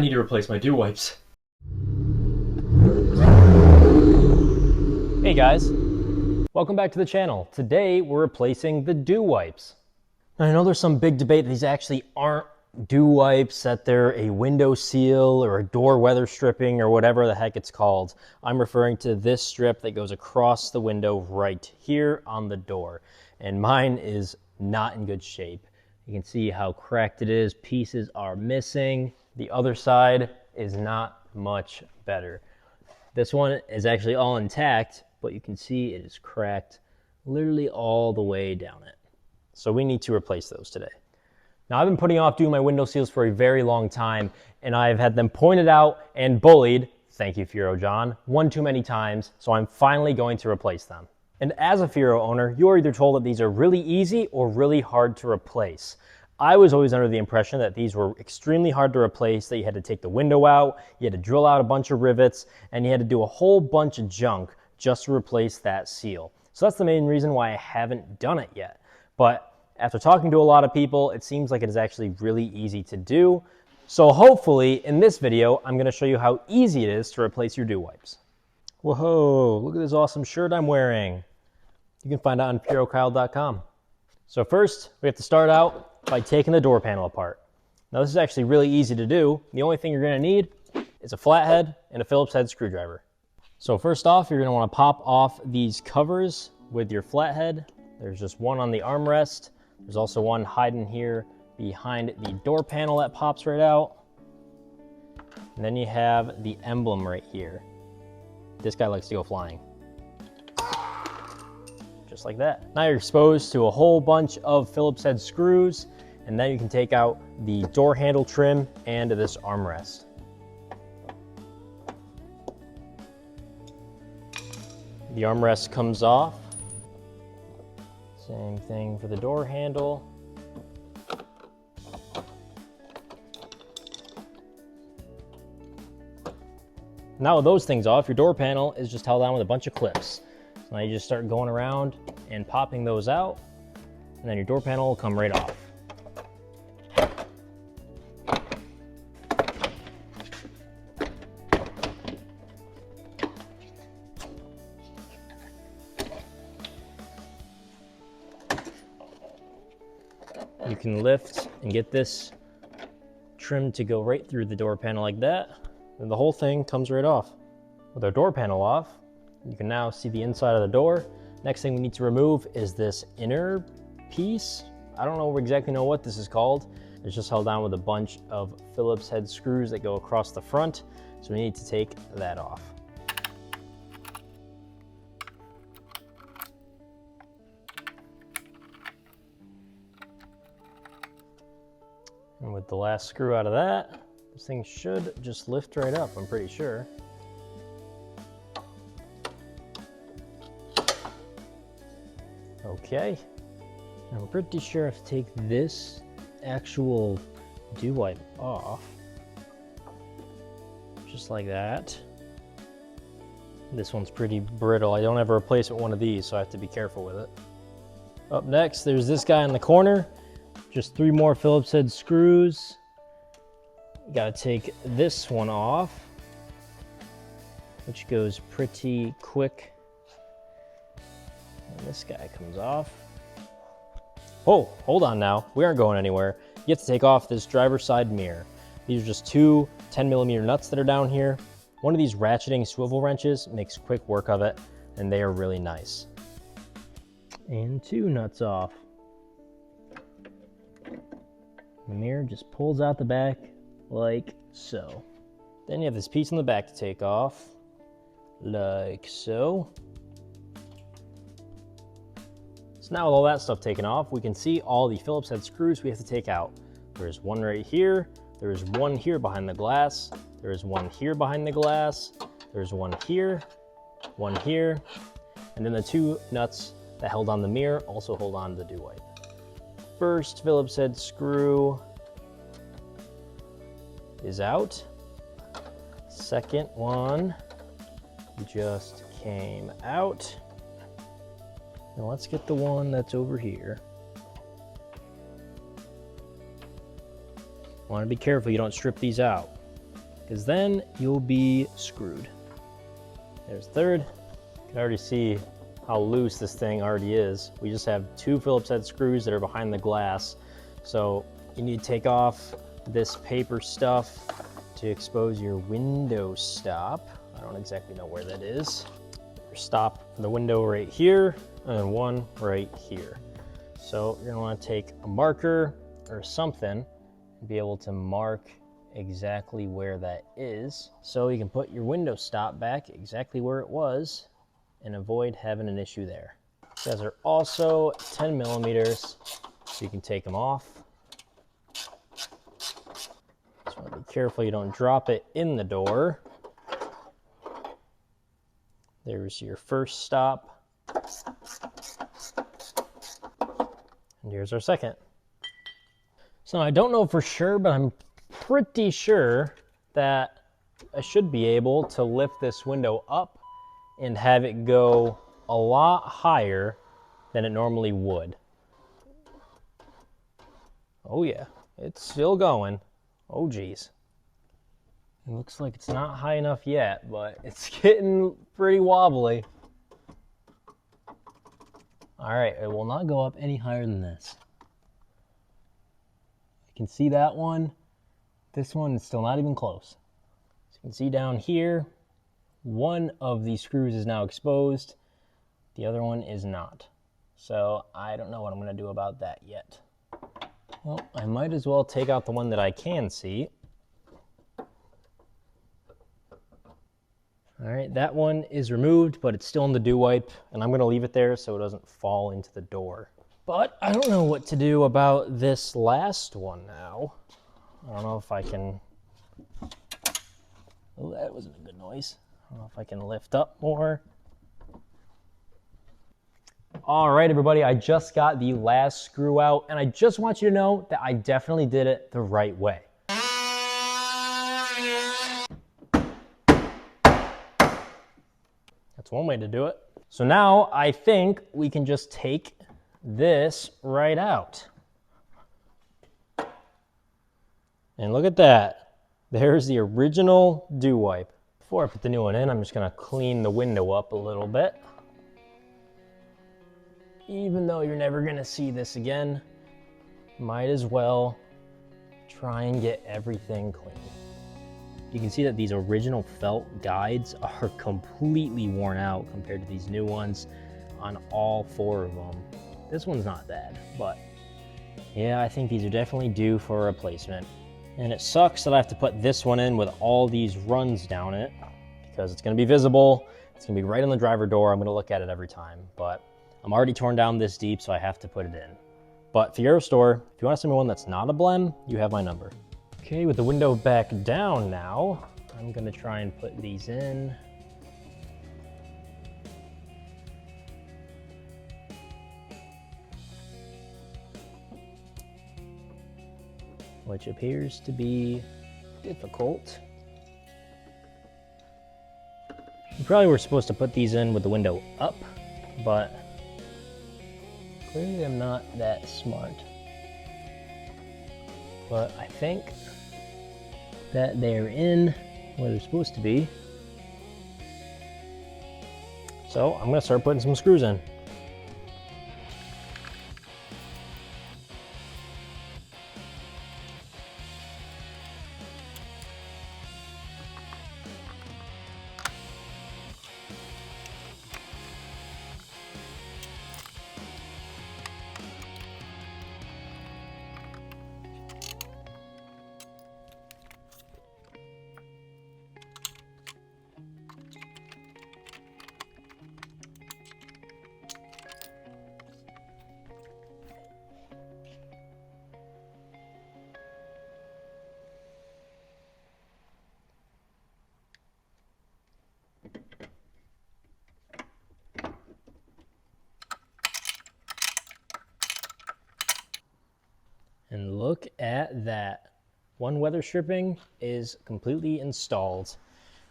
need to replace my dew wipes. Hey guys, welcome back to the channel. Today we're replacing the dew wipes. Now, I know there's some big debate that these actually aren't dew wipes, that they're a window seal or a door weather stripping or whatever the heck it's called. I'm referring to this strip that goes across the window right here on the door. And mine is not in good shape. You can see how cracked it is. Pieces are missing. The other side is not much better. This one is actually all intact, but you can see it is cracked literally all the way down it. So we need to replace those today. Now, I've been putting off doing my window seals for a very long time, and I've had them pointed out and bullied, thank you Fiero John, one too many times, so I'm finally going to replace them. And as a Fiero owner, you're either told that these are really easy or really hard to replace. I was always under the impression that these were extremely hard to replace, that you had to take the window out, you had to drill out a bunch of rivets, and you had to do a whole bunch of junk just to replace that seal. So that's the main reason why I haven't done it yet. But after talking to a lot of people, it seems like it is actually really easy to do. So hopefully in this video, I'm gonna show you how easy it is to replace your dew wipes. Whoa, look at this awesome shirt I'm wearing. You can find it on FieroKyle.com. So first, we have to start out by taking the door panel apart. Now this is actually really easy to do. The only thing you're gonna need is a flathead and a Phillips head screwdriver. So first off, you're gonna wanna pop off these covers with your flathead. There's just one on the armrest. There's also one hiding here behind the door panel that pops right out. And then you have the emblem right here. This guy likes to go flying. Just like that. Now you're exposed to a whole bunch of Phillips head screws, and then you can take out the door handle trim and this armrest. The armrest comes off. Same thing for the door handle. Now with those things off, your door panel is just held on with a bunch of clips. So now you just start going around and popping those out, and then your door panel will come right off. You can lift and get this trim to go right through the door panel like that, and the whole thing comes right off. With our door panel off, you can now see the inside of the door. Next thing we need to remove is this inner piece. I don't exactly know what this is called. It's just held down with a bunch of Phillips head screws that go across the front. So we need to take that off. And with the last screw out of that, this thing should just lift right up, I'm pretty sure. Okay, I'm pretty sure I have to take this actual dew wipe off, just like that. This one's pretty brittle. I don't ever replace with one of these, so I have to be careful with it. Up next, there's this guy in the corner. Just 3 more Phillips head screws. You gotta take this one off, which goes pretty quick. And this guy comes off. Oh, hold on now. We aren't going anywhere. You have to take off this driver's side mirror. These are just 2 10mm nuts that are down here. One of these ratcheting swivel wrenches makes quick work of it, and they are really nice. And 2 nuts off. The mirror just pulls out the back like so. Then you have this piece on the back to take off, like so. So now with all that stuff taken off, we can see all the Phillips head screws we have to take out. There's one right here, there's one here behind the glass, there's one here behind the glass, there's one here, and then the 2 nuts that held on the mirror also hold on to the dew wipe. First Phillips head screw is out. Second one just came out. Now let's get the one that's over here. Want to be careful you don't strip these out. because then you'll be screwed. There's third. You can already see how loose this thing already is. We just have 2 Phillips head screws that are behind the glass. So you need to take off this paper stuff to expose your window stop. I don't exactly know where that is. Your stop for the window right here, and one right here. So you're gonna wanna take a marker or something and be able to mark exactly where that is, so you can put your window stop back exactly where it was and avoid having an issue there. These guys are also 10 millimeters, so you can take them off. Just want to be careful you don't drop it in the door. There's your first stop. And here's our second. So I don't know for sure, but I'm pretty sure that I should be able to lift this window up and have it go a lot higher than it normally would. Oh yeah, it's still going. Oh geez. It looks like it's not high enough yet, but it's getting pretty wobbly. All right, it will not go up any higher than this. You can see that one. This one is still not even close. So you can see down here, one of these screws is now exposed. The other one is not. So I don't know what I'm gonna do about that yet. Well, I might as well take out the one that I can see. All right, that one is removed, but it's still in the dew wipe, and I'm gonna leave it there so it doesn't fall into the door. But I don't know what to do about this last one now. I don't know if I can, oh, that wasn't a good noise. I don't know if I can lift up more. All right, everybody, I just got the last screw out, and I just want you to know that I definitely did it the right way. That's one way to do it. So now I think we can just take this right out. And look at that. There's the original dew wipe. Before I put the new one in, I'm just gonna clean the window up a little bit. Even though you're never gonna see this again, might as well try and get everything clean. You can see that these original felt guides are completely worn out compared to these new ones on all 4 of them. This one's not bad, but yeah, I think these are definitely due for a replacement. And it sucks that I have to put this one in with all these runs down it, because it's gonna be visible, it's gonna be right on the driver door, I'm gonna look at it every time, but I'm already torn down this deep, so I have to put it in. But Fiero store, if you wanna send me one that's not a blem, you have my number. Okay, with the window back down now, I'm gonna try and put these in. Which appears to be difficult. We probably were supposed to put these in with the window up, but clearly I'm not that smart. But I think that they're in where they're supposed to be. So I'm gonna start putting some screws in. And look at that. One weather stripping is completely installed.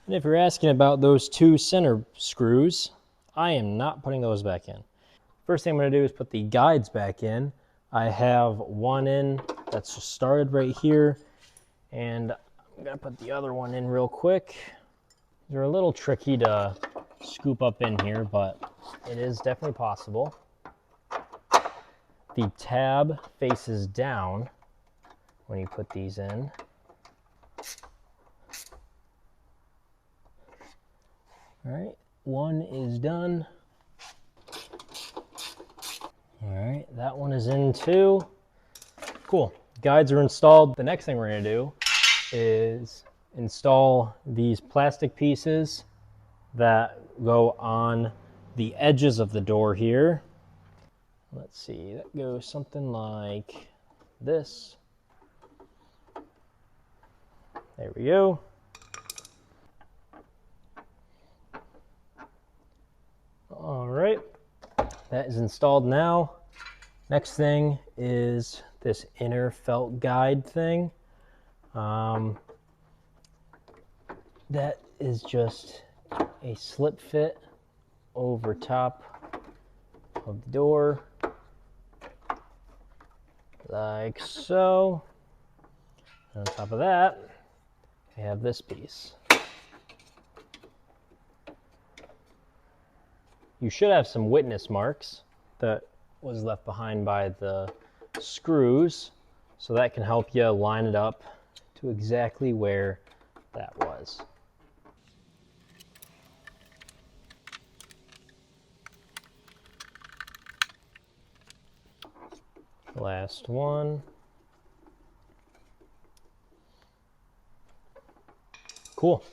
And if you're asking about those 2 center screws, I am not putting those back in. First thing I'm gonna do is put the guides back in. I have one in that's just started right here, and I'm I'm gonna put the other one in real quick. They're a little tricky to scoop up in here, but it is definitely possible. The tab faces down when you put these in. All right, one is done. All right, that one is in too. Cool, guides are installed. The next thing we're gonna do is install these plastic pieces that go on the edges of the door here. Let's see, that goes something like this. There we go. All right, that is installed now. Next thing is this inner felt guide thing. That is just a slip fit over top of the door, like so. And on top of that, we have this piece. You should have some witness marks that was left behind by the screws, so that can help you line it up to exactly where that was. Last one. Cool.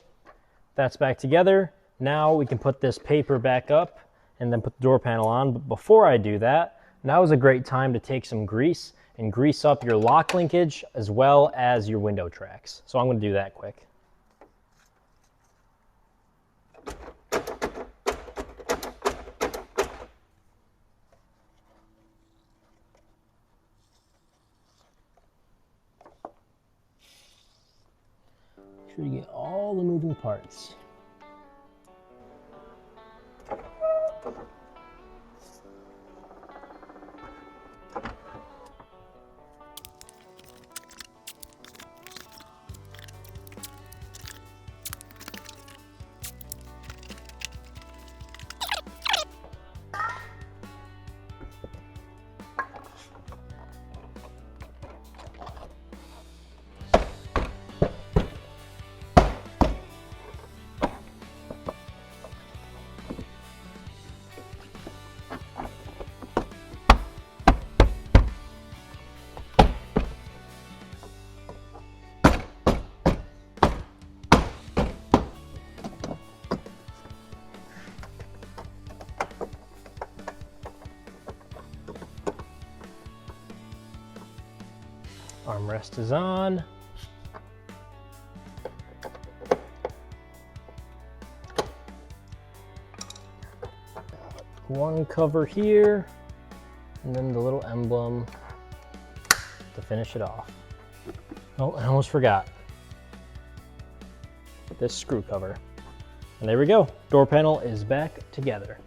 That's back together. Now we can put this paper back up and then put the door panel on. But before I do that, now is a great time to take some grease and grease up your lock linkage as well as your window tracks. So I'm going to do that quick. Make sure you get all the moving parts. Armrest is on. One cover here, and then the little emblem to finish it off. Oh, I almost forgot. This screw cover. And there we go. Door panel is back together.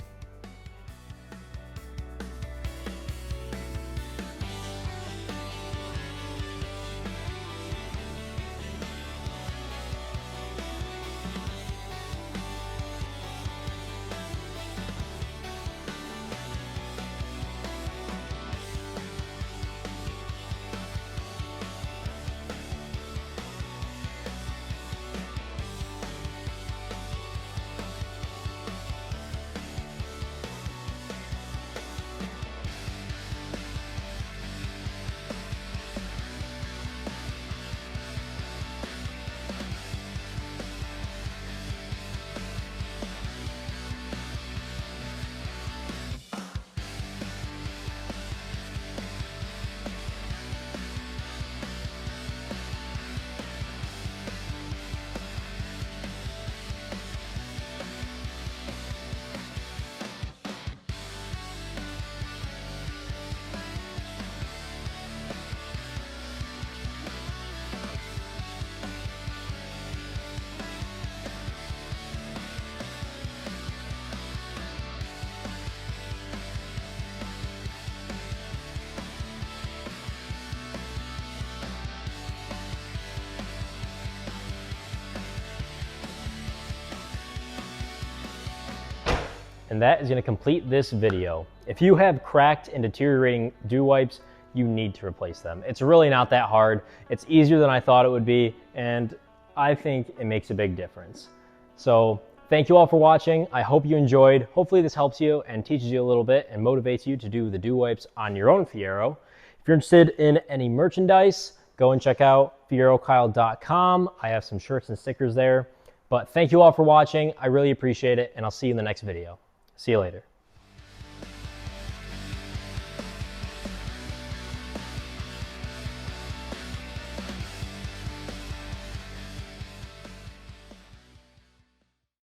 And that is going to complete this video. If you have cracked and deteriorating dew wipes, you need to replace them. It's really not that hard. It's easier than I thought it would be, and I think it makes a big difference. So thank you all for watching. I hope you enjoyed. Hopefully this helps you and teaches you a little bit and motivates you to do the dew wipes on your own Fiero. If you're interested in any merchandise, go and check out FieroKyle.com. I have some shirts and stickers there. But thank you all for watching. I really appreciate it, and I'll see you in the next video. See you later.